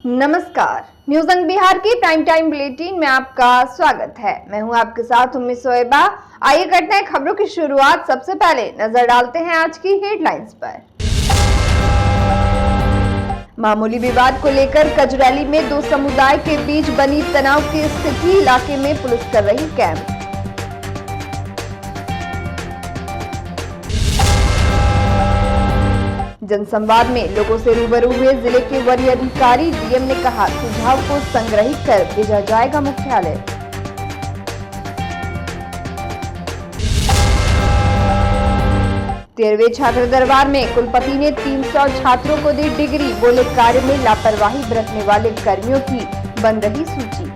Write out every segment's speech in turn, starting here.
नमस्कार, न्यूज अंग बिहार की प्राइम टाइम बुलेटिन में आपका स्वागत है। मैं हूं आपके साथ उम्मी सोएबा। आइए करते हैं खबरों की शुरुआत। सबसे पहले नजर डालते हैं आज की हेडलाइंस पर। मामूली विवाद को लेकर कजरैली में दो समुदाय के बीच बनी तनाव की स्थिति, इलाके में पुलिस कर रही कैंप। जनसंवाद में लोगों से रूबरू हुए जिले के वरीय अधिकारी। डीएम ने कहा, सुझाव को संग्रहित कर भेजा जाएगा मुख्यालय। तेरहवें छात्र दरबार में कुलपति ने 300 छात्रों को दी डिग्री। बोले, कार्य में लापरवाही बरतने वाले कर्मियों की बन रही सूची।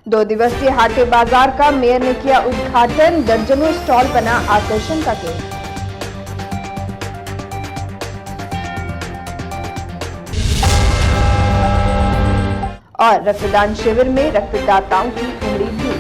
दो दिवसीय हाटे बाजार का मेयर ने किया उद्घाटन। दर्जनों स्टॉल बना आकर्षण का केंद्र। और रक्तदान शिविर में रक्तदाताओं की उमड़ी भीड़।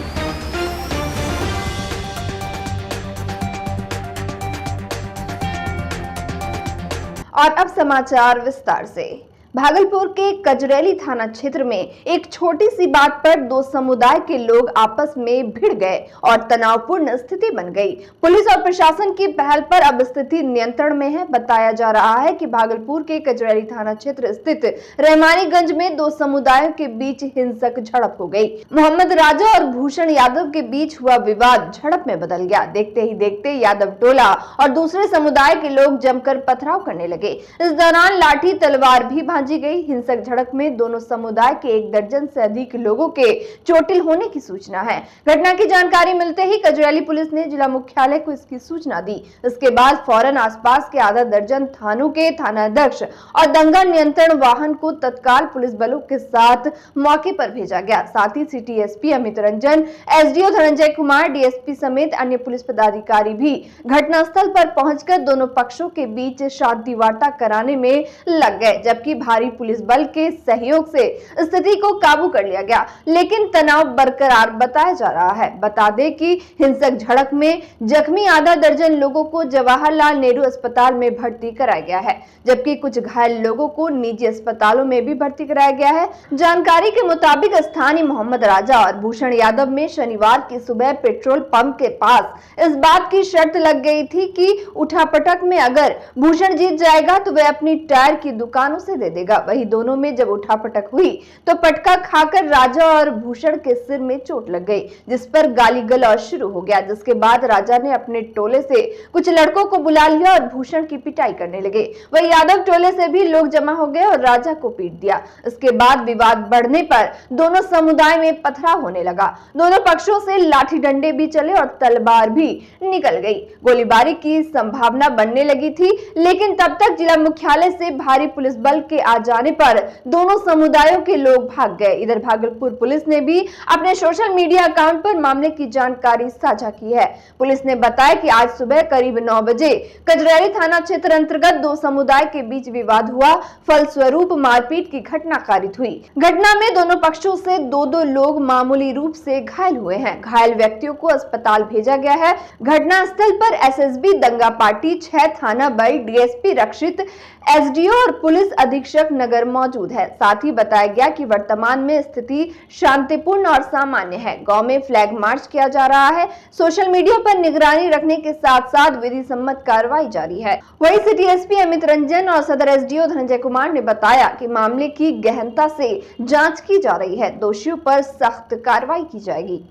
और अब समाचार विस्तार से। भागलपुर के कजरैली थाना क्षेत्र में एक छोटी सी बात पर दो समुदाय के लोग आपस में भिड़ गए और तनावपूर्ण स्थिति बन गई। पुलिस और प्रशासन की पहल पर अब स्थिति नियंत्रण में है। बताया जा रहा है कि भागलपुर के कजरैली थाना क्षेत्र स्थित रहमानीगंज में दो समुदायों के बीच हिंसक झड़प हो गई। मोहम्मद राजा और भूषण यादव के बीच हुआ विवाद झड़प में बदल गया। देखते ही देखते यादव टोला और दूसरे समुदाय के लोग जमकर पथराव करने लगे। इस दौरान लाठी तलवार भी जी गई। हिंसक झड़प में दोनों समुदाय के 1 दर्जन से अधिक लोगों के चोटिल होने की सूचना है। घटना की जानकारी मिलते ही कजरैली पुलिस ने जिला मुख्यालय को इसकी सूचना दी। इसके बाद फौरन आसपास के आधा दर्जन थानों के थानाध्यक्ष और दंगा नियंत्रण वाहन को तत्काल पुलिस बलों के साथ मौके पर भेजा गया। साथ ही city SP Amit Ranjan, SDO Dhananjay Kumar, DSP समेत अन्य पुलिस पदाधिकारी भी घटनास्थल पर पहुंचकर दोनों पक्षों के बीच शांति वार्ता कराने में लग गए, जबकि भारी पुलिस बल के सहयोग से स्थिति को काबू कर लिया गया, लेकिन तनाव बरकरार बताया जा रहा है। बता दें कि हिंसक झड़प में जख्मी आधा दर्जन लोगों को जवाहरलाल नेहरू अस्पताल में भर्ती कराया गया है, जबकि कुछ घायल लोगों को निजी अस्पतालों में भी भर्ती कराया गया है। जानकारी के मुताबिक स्थानीय मोहम्मद राजा और भूषण यादव में शनिवार की सुबह पेट्रोल पंप के पास इस बात की शर्त लग गई थी कि उठापटक में अगर भूषण जीत जाएगा तो वह अपनी टायर की दुकानों से दे देगा। वही दोनों में जब उठापटक हुई तो पटका खाकर राजा और भूषण के सिर में चोट लग गई, जिस पर गाली गलौज शुरू हो गया। जिसके बाद राजा ने अपने टोले से कुछ लड़कों को बुला लिया और भूषण की पिटाई करने लगे। वही यादव टोले से भी लोग जमा हो गए और राजा को पीट दिया। इसके बाद विवाद बढ़ने पर दोनों समुदाय में पथराव होने लगा। दोनों पक्षों से लाठी डंडे भी चले और तलवार भी निकल गई। गोलीबारी की संभावना बनने लगी थी, लेकिन तब तक जिला मुख्यालय से भारी पुलिस बल के आ जाने पर दोनों समुदायों के लोग भाग गए। इधर भागलपुर पुलिस ने भी अपने सोशल मीडिया अकाउंट पर मामले की जानकारी साझा की है। पुलिस ने बताया कि आज सुबह करीब 9 बजे कजरैली थाना क्षेत्र अंतर्गत दो समुदाय के बीच विवाद हुआ। फलस्वरूप मारपीट की घटना कारित हुई। घटना में दोनों पक्षों से दो लोग मामूली रूप से घायल हुए हैं। घायल व्यक्तियों को अस्पताल भेजा गया है। घटना स्थल पर एसएसबी दंगा पार्टी 6 थाना बल, डीएसपी रक्षित, एसडीओ और पुलिस अधीक्षक नगर मौजूद है। साथ ही बताया गया कि वर्तमान में स्थिति शांतिपूर्ण और सामान्य है। गांव में फ्लैग मार्च किया जा रहा है। सोशल मीडिया पर निगरानी रखने के साथ साथ विधि सम्मत कार्रवाई जारी है। वहीं सिटी एसपी अमित रंजन और सदर एसडीओ धनंजय कुमार ने बताया कि मामले की गहनता से जांच की जा रही है। दोषियों पर सख्त कार्रवाई की जाएगी।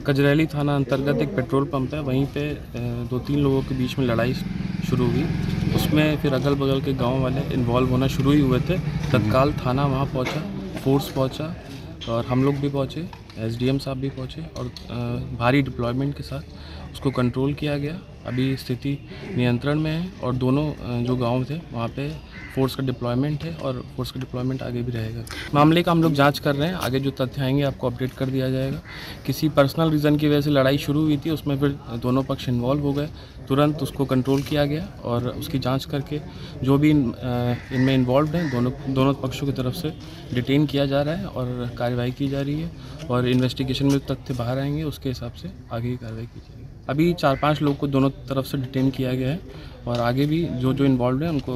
कजरैली थाना अंतर्गत एक पेट्रोल पंप है, वहीं पे 2-3 लोगों के बीच में लड़ाई शुरू हुई। उसमें फिर अगल बगल के गांव वाले इन्वॉल्व होना शुरू ही हुए थे। तत्काल थाना वहां पहुंचा, फोर्स पहुंचा और हम लोग भी पहुंचे, एसडीएम साहब भी पहुंचे और भारी डिप्लॉयमेंट के साथ उसको कंट्रोल किया गया। अभी स्थिति नियंत्रण में है और दोनों जो गांव थे वहाँ पे फोर्स का डिप्लॉयमेंट है और फोर्स का डिप्लॉयमेंट आगे भी रहेगा। मामले का हम लोग जांच कर रहे हैं। आगे जो तथ्य आएंगे आपको अपडेट कर दिया जाएगा। किसी पर्सनल रीज़न की वजह से लड़ाई शुरू हुई थी, उसमें फिर दोनों पक्ष इन्वॉल्व हो गए। तुरंत उसको कंट्रोल किया गया और उसकी जांच करके जो भी इनमें इन्वॉल्व हैं दोनों पक्षों की तरफ से डिटेन किया जा रहा है और कार्रवाई की जा रही है और इन्वेस्टिगेशन में तथ्य बाहर आएंगे उसके हिसाब से आगे की कार्रवाई की जाएगी। अभी 4-5 लोग को दोनों तरफ से डिटेन किया गया है और आगे भी जो जो इन्वॉल्व है उनको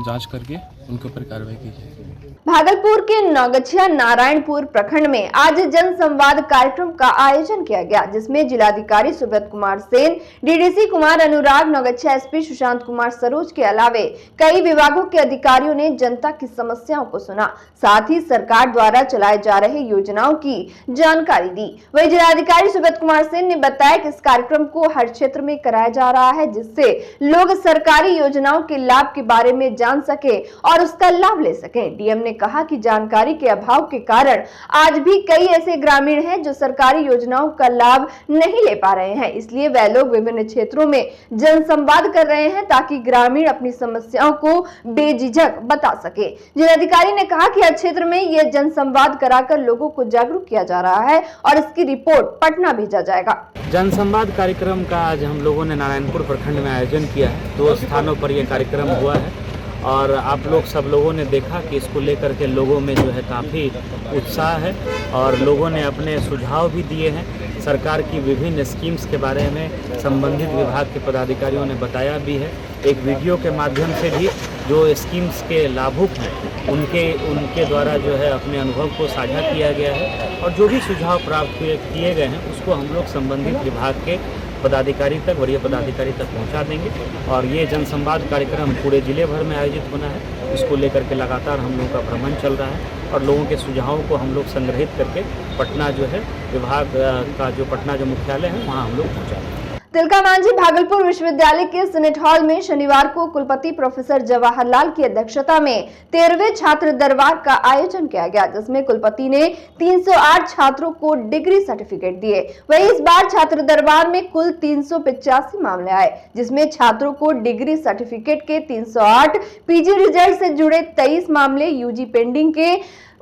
जांच करके उनके ऊपर कार्रवाई की जाएगी। भागलपुर के नौगछिया नारायणपुर प्रखंड में आज जन संवाद कार्यक्रम का आयोजन किया गया, जिसमें जिलाधिकारी सुब्रत कुमार सेन, डीडीसी कुमार अनुराग, नौगछिया एसपी सुशांत कुमार सरोज के अलावे कई विभागों के अधिकारियों ने जनता की समस्याओं को सुना, साथ ही सरकार द्वारा चलाए जा रहे योजनाओं की जानकारी दी। वहीं जिलाधिकारी सुब्रत कुमार सेन ने बताया कि इस कार्यक्रम को हर क्षेत्र में कराया जा रहा है, जिससे लोग सरकारी योजनाओं के लाभ के बारे में जान सके और उसका लाभ ले सके। डीएम ने कहा कि जानकारी के अभाव के कारण आज भी कई ऐसे ग्रामीण हैं जो सरकारी योजनाओं का लाभ नहीं ले पा रहे हैं, इसलिए वह लोग विभिन्न क्षेत्रों में जनसंवाद कर रहे हैं ताकि ग्रामीण अपनी समस्याओं को बेझिझक बता सके। जिलाधिकारी ने कहा कि हर क्षेत्र में यह जनसंवाद कराकर लोगों को जागरूक किया जा रहा है और इसकी रिपोर्ट पटना भेजा जाएगा। जनसंवाद कार्यक्रम का आज हम लोगों ने नारायणपुर प्रखंड में आयोजन किया है। 2 स्थानों पर यह कार्यक्रम हुआ है और आप लोग सब लोगों ने देखा कि इसको लेकर के लोगों में जो है काफ़ी उत्साह है और लोगों ने अपने सुझाव भी दिए हैं। सरकार की विभिन्न स्कीम्स के बारे में संबंधित विभाग के पदाधिकारियों ने बताया भी है। एक वीडियो के माध्यम से भी जो स्कीम्स के लाभुक हैं उनके द्वारा जो है अपने अनुभव को साझा किया गया है और जो भी सुझाव प्राप्त किए गए हैं उसको हम लोग संबंधित विभाग के पदाधिकारी तक, वरीय पदाधिकारी तक पहुंचा देंगे। और ये जनसंवाद कार्यक्रम पूरे जिले भर में आयोजित होना है। इसको लेकर के लगातार हम लोगों का भ्रमण चल रहा है और लोगों के सुझावों को हम लोग संग्रहित करके पटना जो है विभाग का जो पटना जो मुख्यालय है वहाँ हम लोग पहुँचा देंगे। तिलका मांझी भागलपुर विश्वविद्यालय के सीनेट हॉल में शनिवार को कुलपति प्रोफेसर जवाहरलाल की अध्यक्षता में 13वें छात्र दरबार का आयोजन किया गया, जिसमें कुलपति ने 308 छात्रों को डिग्री सर्टिफिकेट दिए। वहीं इस बार छात्र दरबार में कुल 385 मामले आए, जिसमें छात्रों को डिग्री सर्टिफिकेट के 308, पीजी रिजल्ट से जुड़े 23 मामले, यूजी पेंडिंग के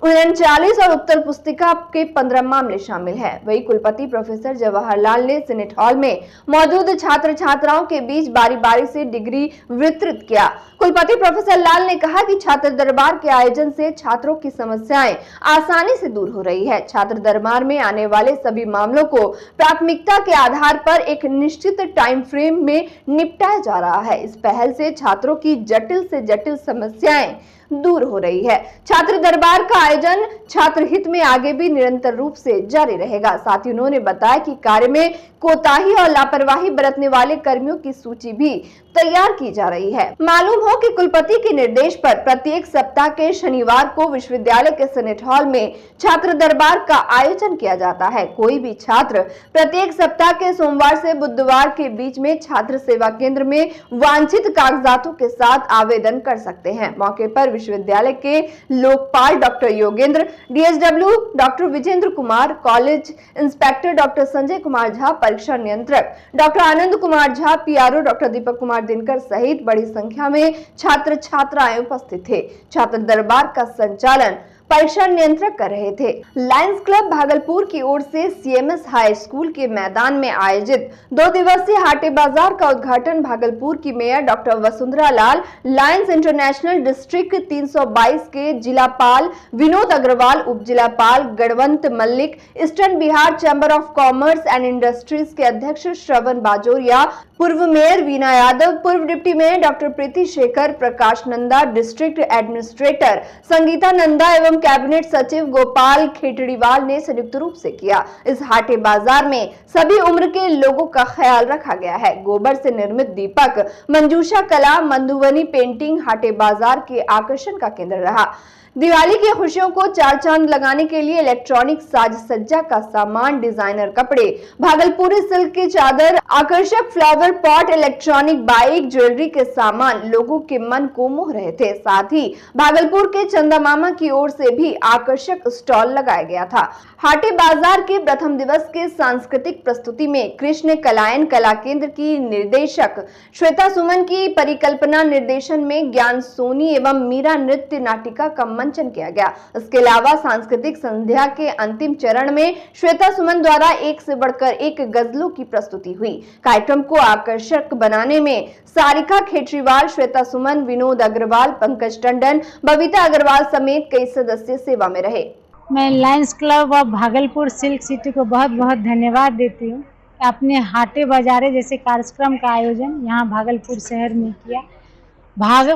39 और उत्तर पुस्तिका के 15 मामले शामिल हैं। वही कुलपति प्रोफेसर जवाहरलाल ने सीनेट हॉल में मौजूद छात्र छात्राओं के बीच बारी बारी से डिग्री वितरित किया। कुलपति प्रोफेसर लाल ने कहा कि छात्र दरबार के आयोजन से छात्रों की समस्याएं आसानी से दूर हो रही है। छात्र दरबार में आने वाले सभी मामलों को प्राथमिकता के आधार पर एक निश्चित टाइम फ्रेम में निपटाया जा रहा है। इस पहल से छात्रों की जटिल से जटिल समस्याएं दूर हो रही है। छात्र दरबार का आयोजन छात्र हित में आगे भी निरंतर रूप से जारी रहेगा। साथ ही उन्होंने बताया कि कार्य में कोताही और लापरवाही बरतने वाले कर्मियों की सूची भी तैयार की जा रही है। मालूम हो कि कुलपति के निर्देश पर प्रत्येक सप्ताह के शनिवार को विश्वविद्यालय के सीनेट हॉल में छात्र दरबार का आयोजन किया जाता है। कोई भी छात्र प्रत्येक सप्ताह के सोमवार से बुधवार के बीच में छात्र सेवा केंद्र में वांछित कागजातों के साथ आवेदन कर सकते हैं। मौके पर विश्वविद्यालय के Lokpal doctor Yogendra, DSW doctor Vijendra Kumar, college inspector doctor Sanjay Kumar Jha, परीक्षा नियंत्रक doctor Anand Kumar Jha, PRO doctor Deepak Kumar Dinkar सहित बड़ी संख्या में छात्र छात्राएं उपस्थित थे। छात्र दरबार का संचालन परीक्षा नियंत्रक कर रहे थे। लायंस क्लब भागलपुर की ओर से सीएमएस हाई स्कूल के मैदान में आयोजित 2 दिवसीय हाटे बाजार का उद्घाटन भागलपुर की mayor doctor Vasundhara Lal, Lions International District 322 के जिलापाल विनोद अग्रवाल, उप जिलापाल Ganwant Mallik, Eastern Bihar Chamber of Commerce and Industries के अध्यक्ष श्रवण बाजोरिया, पूर्व मेयर वीना यादव, पूर्व deputy mayor doctor Preeti Shekhar, Prakash Nanda, District Administrator Sangeeta Nanda एवं कैबिनेट सचिव गोपाल खेटड़ीवाल ने संयुक्त रूप से किया। इस हाटे बाजार में सभी उम्र के लोगों का ख्याल रखा गया है। गोबर से निर्मित दीपक, मंजूषा कला, मधुबनी पेंटिंग हाटे बाजार के आकर्षण का केंद्र रहा। दिवाली की खुशियों को चार चांद लगाने के लिए इलेक्ट्रॉनिक साज सज्जा का सामान, डिजाइनर कपड़े, भागलपुरी सिल्क की चादर, आकर्षक flower pot, electronic bike, jewellery के सामान लोगों के मन को मोह रहे थे। साथ ही भागलपुर के चंदा मामा की ओर से भी आकर्षक स्टॉल लगाया गया था। हाटे बाजार के प्रथम दिवस के सांस्कृतिक प्रस्तुति में कृष्ण कलायन कला केंद्र की निर्देशक श्वेता सुमन की परिकल्पना निर्देशन में ज्ञान सोनी एवं मीरा नृत्य नाटिका का मंचन किया गया। इसके अलावा सांस्कृतिक संध्या के अंतिम चरण में श्वेता सुमन द्वारा एक से बढ़कर एक गजलों की प्रस्तुति हुई। कार्यक्रम को आकर्षक बनाने में सारिका खेटरीवाल, श्वेता सुमन, विनोद अग्रवाल, पंकज टंडन, बबीता अग्रवाल समेत कई सदस्य सेवा में रहे। मैं Lions club of Bhagalpur silk city को बहुत बहुत धन्यवाद देती हूँ। अपने हाटे बाजारे जैसे कार्यक्रम का आयोजन यहाँ भागलपुर शहर में किया।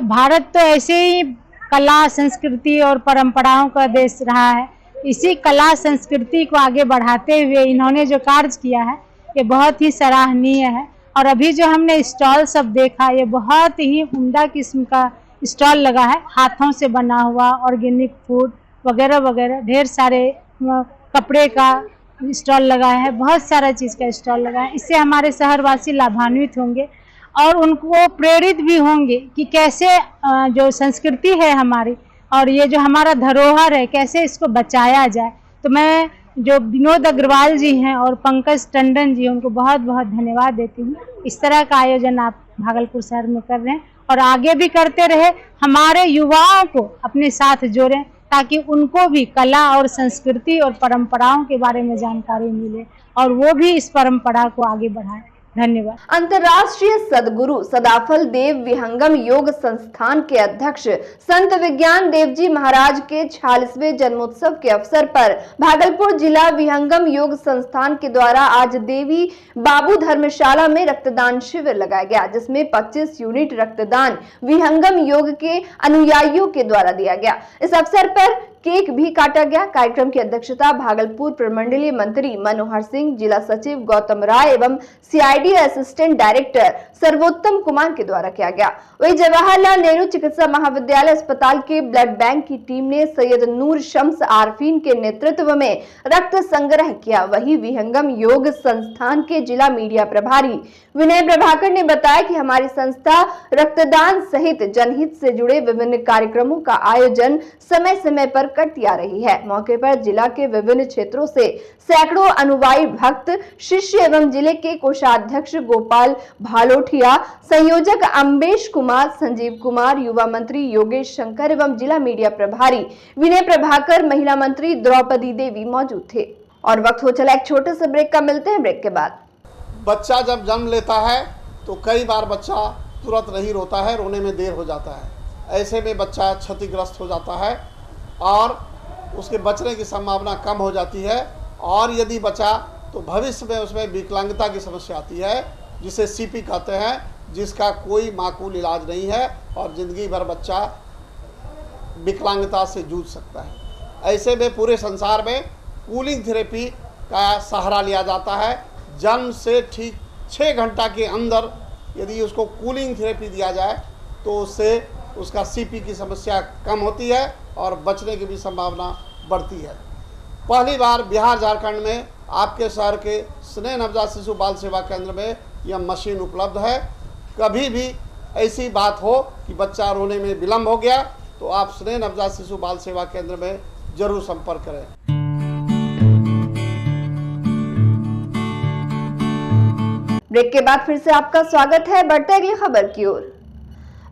भारत तो ऐसे ही कला संस्कृति और परंपराओं का देश रहा है। इसी कला संस्कृति को आगे बढ़ाते हुए इन्होंने जो कार्य किया है ये बहुत ही सराहनीय है। और अभी जो हमने स्टॉल सब देखा ये बहुत ही उम्दा किस्म का स्टॉल लगा है, हाथों से बना हुआ ऑर्गेनिक फूड वगैरह वगैरह, ढेर सारे कपड़े का स्टॉल लगा है, बहुत सारा चीज़ का स्टॉल लगा है। इससे हमारे शहरवासी लाभान्वित होंगे और उनको प्रेरित भी होंगे कि कैसे जो संस्कृति है हमारी और ये जो हमारा धरोहर है कैसे इसको बचाया जाए। तो मैं जो विनोद अग्रवाल जी हैं और पंकज टंडन जी उनको बहुत बहुत धन्यवाद देती हूँ। इस तरह का आयोजन आप भागलपुर शहर में कर रहे हैं और आगे भी करते रहे, हमारे युवाओं को अपने साथ जोड़ें ताकि उनको भी कला और संस्कृति और परंपराओं के बारे में जानकारी मिले और वो भी इस परंपरा को आगे बढ़ाएं। धन्यवाद। अंतर्राष्ट्रीय सदगुरु सदाफल देव विहंगम योग संस्थान के अध्यक्ष संत विज्ञान देव जी महाराज के 46वें जन्मोत्सव के अवसर पर भागलपुर जिला विहंगम योग संस्थान के द्वारा आज देवी बाबू धर्मशाला में रक्तदान शिविर लगाया गया, जिसमें 25 यूनिट रक्तदान विहंगम योग के अनुयायियों के द्वारा दिया गया। इस अवसर पर केक भी काटा गया। कार्यक्रम की अध्यक्षता भागलपुर प्रमंडलीय मंत्री मनोहर सिंह, जिला सचिव गौतम राय एवं सीआईडी असिस्टेंट डायरेक्टर सर्वोत्तम कुमार के द्वारा किया गया। वहीं जवाहरलाल नेहरू चिकित्सा महाविद्यालय अस्पताल के ब्लड बैंक की टीम ने सैयद नूर शम्स आरफीन के नेतृत्व में रक्त संग्रह किया। वहीं विहंगम योग संस्थान के जिला मीडिया प्रभारी विनय प्रभाकर ने बताया कि हमारी संस्था रक्तदान सहित जनहित से जुड़े विभिन्न कार्यक्रमों का आयोजन समय समय पर करती आ रही है। मौके पर जिला के विभिन्न क्षेत्रों से सैकड़ों अनुयायी भक्त शिष्य एवं जिले के कोषाध्यक्ष गोपाल भालोठिया, संयोजक अम्बेश कुमार, संजीव कुमार, युवा मंत्री योगेश शंकर एवं जिला मीडिया प्रभारी विनय प्रभाकर, महिला मंत्री द्रौपदी देवी मौजूद थे। और वक्त हो चला एक छोटे से ब्रेक का, मिलते हैं ब्रेक के बाद। बच्चा जब जन्म लेता है तो कई बार बच्चा तुरंत नहीं रोता है, रोने में देर हो जाता है। ऐसे में बच्चा क्षतिग्रस्त हो जाता है और उसके बचने की संभावना कम हो जाती है। और यदि बचा तो भविष्य में उसमें विकलांगता की समस्या आती है, जिसे सीपी कहते हैं, जिसका कोई माकूल इलाज नहीं है और ज़िंदगी भर बच्चा विकलांगता से जूझ सकता है। ऐसे में पूरे संसार में कूलिंग थेरेपी का सहारा लिया जाता है। जन्म से ठीक 6 घंटा के अंदर यदि उसको कूलिंग थेरेपी दिया जाए तो उससे उसका सीपी की समस्या कम होती है और बचने की भी संभावना बढ़ती है। पहली बार बिहार झारखंड में आपके शहर के स्नेह नवजात शिशु बाल सेवा केंद्र में यह मशीन उपलब्ध है। कभी भी ऐसी बात हो कि बच्चा रोने में विलम्ब हो गया तो आप स्नेह नवजात शिशु बाल सेवा केंद्र में जरूर संपर्क करें। ब्रेक के बाद फिर से आपका स्वागत है। बढ़ते अगली खबर की ओर।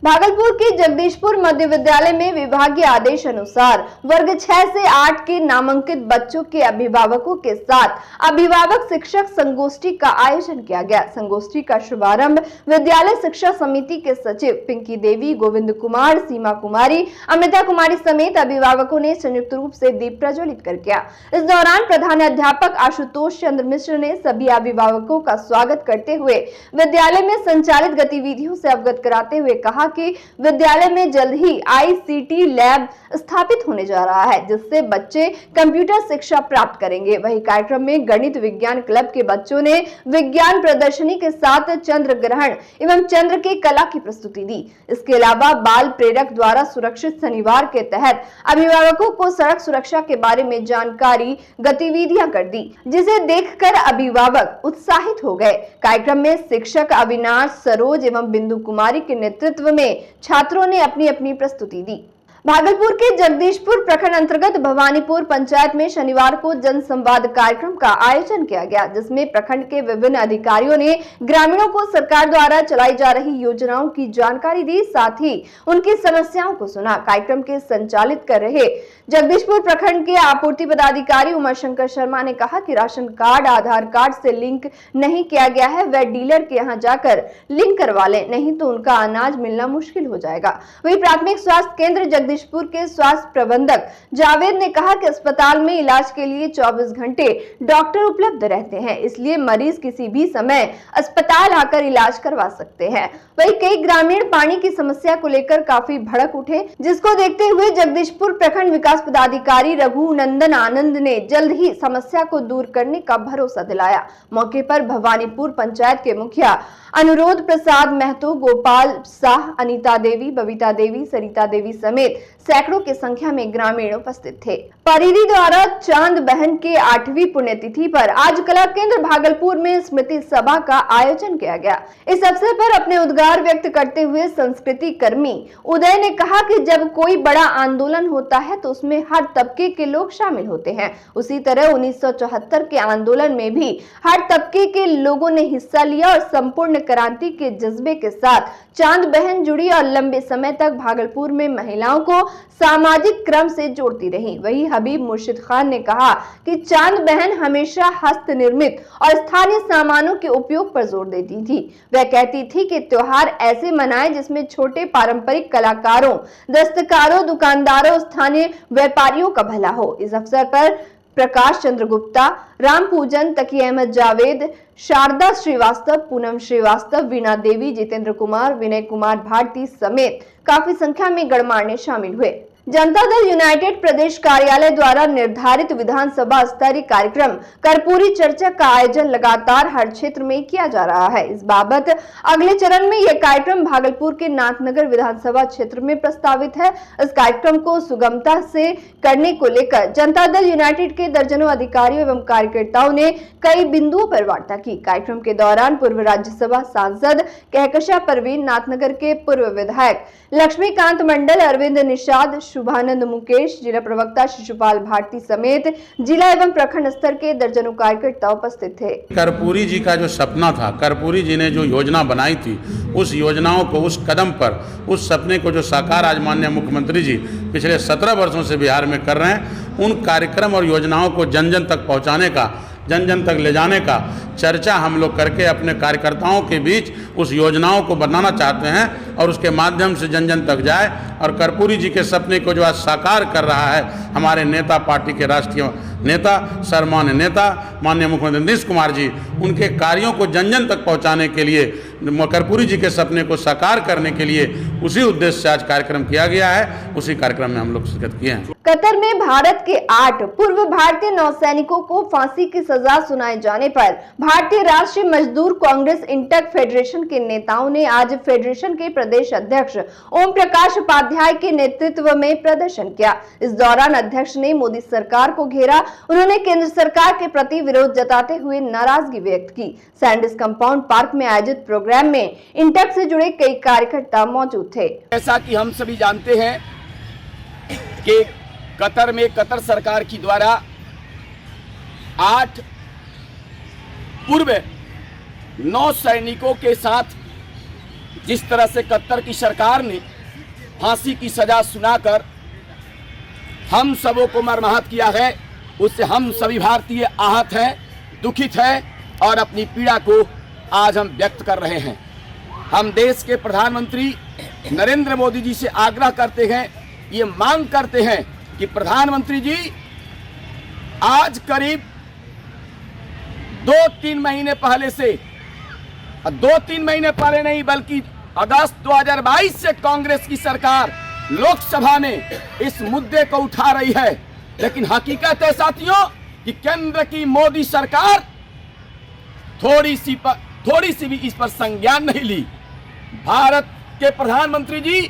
भागलपुर के जगदीशपुर मध्य विद्यालय में विभागीय आदेश अनुसार वर्ग 6 से 8 के नामांकित बच्चों के अभिभावकों के साथ अभिभावक शिक्षक संगोष्ठी का आयोजन किया गया। संगोष्ठी का शुभारंभ विद्यालय शिक्षा समिति के सचिव पिंकी देवी, गोविंद कुमार, सीमा कुमारी, अमृता कुमारी समेत अभिभावकों ने संयुक्त रूप से दीप प्रज्वलित कर किया। इस दौरान प्रधानाध्यापक आशुतोष चंद्र मिश्र ने सभी अभिभावकों का स्वागत करते हुए विद्यालय में संचालित गतिविधियों से अवगत कराते हुए कहा कि विद्यालय में जल्द ही आईसीटी लैब स्थापित होने जा रहा है, जिससे बच्चे कंप्यूटर शिक्षा प्राप्त करेंगे। वही कार्यक्रम में गणित विज्ञान क्लब के बच्चों ने विज्ञान प्रदर्शनी के साथ चंद्र ग्रहण एवं चंद्र के कला की प्रस्तुति दी। इसके अलावा बाल प्रेरक द्वारा सुरक्षित शनिवार के तहत अभिभावकों को सड़क सुरक्षा के बारे में जानकारी गतिविधियां कर दी, जिसे देखकर अभिभावक उत्साहित हो गए। कार्यक्रम में शिक्षक अविनाश, सरोज एवं बिंदु कुमारी के नेतृत्व में छात्रों ने अपनी अपनी प्रस्तुति दी। भागलपुर के जगदीशपुर प्रखंड अंतर्गत भवानीपुर पंचायत में शनिवार को जन संवाद कार्यक्रम का आयोजन किया गया, जिसमें प्रखंड के विभिन्न अधिकारियों ने ग्रामीणों को सरकार द्वारा चलाई जा रही योजनाओं की जानकारी दी, साथ ही उनकी समस्याओं को सुना। कार्यक्रम के संचालित कर रहे जगदीशपुर प्रखंड के आपूर्ति पदाधिकारी उमाशंकर शर्मा ने कहा कि राशन कार्ड आधार कार्ड से लिंक नहीं किया गया है, वह डीलर के यहाँ जाकर लिंक करवा लें, नहीं तो उनका अनाज मिलना मुश्किल हो जाएगा। वही प्राथमिक स्वास्थ्य केंद्र जगदीशपुर के स्वास्थ्य प्रबंधक जावेद ने कहा कि अस्पताल में इलाज के लिए 24 घंटे डॉक्टर उपलब्ध रहते हैं, इसलिए मरीज किसी भी समय अस्पताल आकर इलाज करवा सकते हैं। वहीं कई ग्रामीण पानी की समस्या को लेकर काफी भड़क उठे, जिसको देखते हुए जगदीशपुर प्रखंड विकास पदाधिकारी रघुनंदन आनंद ने जल्द ही समस्या को दूर करने का भरोसा दिलाया। मौके पर भवानीपुर पंचायत के मुखिया अनुरोध प्रसाद महतो, गोपाल शाह, अनीता देवी, बबीता देवी, सरिता देवी समेत सैकड़ों की संख्या में ग्रामीण उपस्थित थे। परिधि द्वारा चांद बहन के 8वीं पुण्यतिथि पर आज कला केंद्र भागलपुर में स्मृति सभा का आयोजन किया गया। इस अवसर पर अपने उद्गार व्यक्त करते हुए संस्कृति कर्मी उदय ने कहा कि जब कोई बड़ा आंदोलन होता है तो उसमें हर तबके के लोग शामिल होते हैं। उसी तरह 1974 के आंदोलन में भी हर तबके के लोगों ने हिस्सा लिया और संपूर्ण क्रांति के जज्बे के साथ चांद बहन जुड़ी और लंबे समय तक भागलपुर में महिलाओं को सामाजिक क्रम से जोड़ती रही। वही हबीब मुर्शिद खान ने कहा कि चांद बहन हमेशा हस्त निर्मित और स्थानीय सामानों के उपयोग पर जोर देती थी। वह कहती थी कि त्योहार ऐसे मनाएं जिसमें छोटे पारंपरिक कलाकारों, दस्तकारों, दुकानदारों, स्थानीय व्यापारियों का भला हो। इस अवसर पर प्रकाश चंद्र गुप्ता, राम पूजन, तकी अहमद जावेद, शारदा श्रीवास्तव, पूनम श्रीवास्तव, वीणा देवी, जितेंद्र कुमार, विनय कुमार भारती समेत काफी संख्या में गणमान्य शामिल हुए। जनता दल यूनाइटेड प्रदेश कार्यालय द्वारा निर्धारित विधानसभा स्तरीय कार्यक्रम कर्पूरी चर्चा का आयोजन लगातार हर क्षेत्र में किया जा रहा है। इस बाबत अगले चरण में यह कार्यक्रम भागलपुर के नाथनगर विधानसभा क्षेत्र में प्रस्तावित है। इस कार्यक्रम को सुगमता से करने को लेकर जनता दल यूनाइटेड के दर्जनों अधिकारियों एवं कार्यकर्ताओं ने कई बिंदुओं पर वार्ता की। कार्यक्रम के दौरान पूर्व राज्यसभा सांसद कहकशा परवीन, नाथनगर के पूर्व विधायक लक्ष्मीकांत मंडल, अरविंद निषाद, शुभानंद मुकेश, जिला प्रवक्ता शिशुपाल भारती समेत जिला एवं प्रखंड स्तर के दर्जनों कार्यकर्ता उपस्थित थे। कर्पूरी जी का जो सपना था, कर्पूरी जी ने जो योजना बनाई थी, उस योजनाओं को, उस कदम पर, उस सपने को जो साकार आज माननीय मुख्यमंत्री जी पिछले 17 वर्षों से बिहार में कर रहे हैं, उन कार्यक्रम और योजनाओं को जन जन तक पहुँचाने का, जन जन तक ले जाने का चर्चा हम लोग करके अपने कार्यकर्ताओं के बीच उस योजनाओं को बनाना चाहते हैं और उसके माध्यम से जन जन तक जाए। और कर्पूरी जी के सपने को जो आज साकार कर रहा है हमारे नेता, पार्टी के राष्ट्रीय नेता, सम्मान्य नेता माननीय मुख्यमंत्री नीतीश कुमार जी, उनके कार्यों को जन जन तक पहुंचाने के लिए, कर्पूरी जी के सपने को साकार करने के लिए उसी उद्देश्य से आज कार्यक्रम किया गया है। उसी कार्यक्रम में हम लोग शिरकत किए हैं। कतर में भारत के 8 पूर्व भारतीय नौसैनिकों को फांसी की सजा सुनाए जाने पर भारतीय राष्ट्रीय मजदूर कांग्रेस इंटक फेडरेशन के नेताओं ने आज फेडरेशन के प्रदेश अध्यक्ष ओम प्रकाश उपाध्याय के नेतृत्व में प्रदर्शन किया। इस दौरान अध्यक्ष ने मोदी सरकार को घेरा। उन्होंने केंद्र सरकार के प्रति विरोध जताते हुए नाराजगी व्यक्त की। सैंडिस कंपाउंड पार्क में आयोजित प्रोग्राम में इंटक से जुड़े कई कार्यकर्ता मौजूद थे। जैसा कि हम सभी जानते हैं कि कतर में कतर सरकार की द्वारा 8 पूर्व नौसैनिकों के साथ जिस तरह से कतर की सरकार ने फांसी की सजा सुनाकर हम सबों को मर्माहत किया है, उससे हम सभी भारतीय आहत हैं, दुखित हैं और अपनी पीड़ा को आज हम व्यक्त कर रहे हैं। हम देश के प्रधानमंत्री नरेंद्र मोदी जी से आग्रह करते हैं, ये मांग करते हैं कि प्रधानमंत्री जी आज करीब 2-3 महीने पहले से, 2-3 महीने पहले नहीं बल्कि अगस्त 2022 से कांग्रेस की सरकार लोकसभा में इस मुद्दे को उठा रही है, लेकिन हकीकत है साथियों कि केंद्र की मोदी सरकार थोड़ी सी भी इस पर संज्ञान नहीं ली। भारत के प्रधानमंत्री जी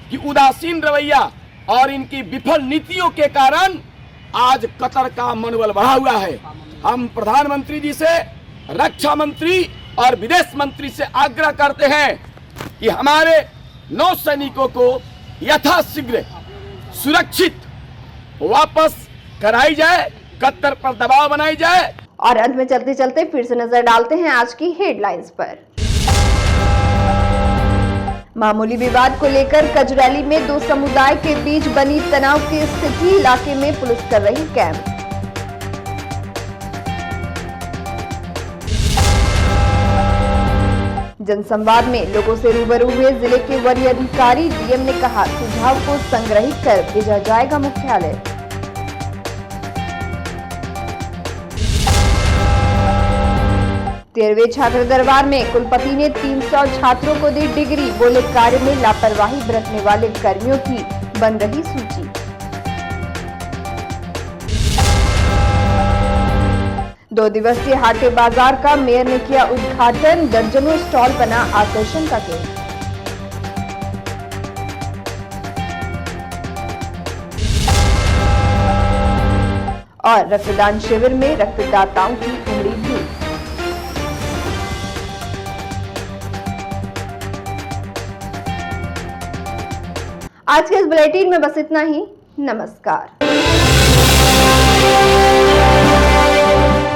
की उदासीन रवैया और इनकी विफल नीतियों के कारण आज कतर का मनोबल बढ़ा हुआ है। हम प्रधानमंत्री जी से, रक्षा मंत्री और विदेश मंत्री से आग्रह करते हैं कि हमारे नौसैनिकों को यथाशीघ्र सुरक्षित वापस कराई जाए, कतर पर दबाव बनाई जाए। और अंत में चलते चलते फिर से नजर डालते हैं आज की हेडलाइंस पर। मामूली विवाद को लेकर कजरैली में 2 समुदाय के बीच बनी तनाव की स्थिति, इलाके में पुलिस कर रही कैंप। जनसंवाद में लोगों से रूबरू हुए जिले के वरीय अधिकारी डीएम ने कहा, सुझाव को संग्रहित कर भेजा जाएगा मुख्यालय। तेरहवें छात्र दरबार में कुलपति ने 300 छात्रों को दी डिग्री, बोले कार्य में लापरवाही बरतने वाले कर्मियों की बन रही सूची। दो दिवसीय हाटे बाजार का मेयर ने किया उद्घाटन, दर्जनों स्टॉल बना आकर्षण का केंद्र। और रक्तदान शिविर में रक्तदाताओं की उमड़ी भीड़। आज के इस बुलेटिन में बस इतना ही। नमस्कार।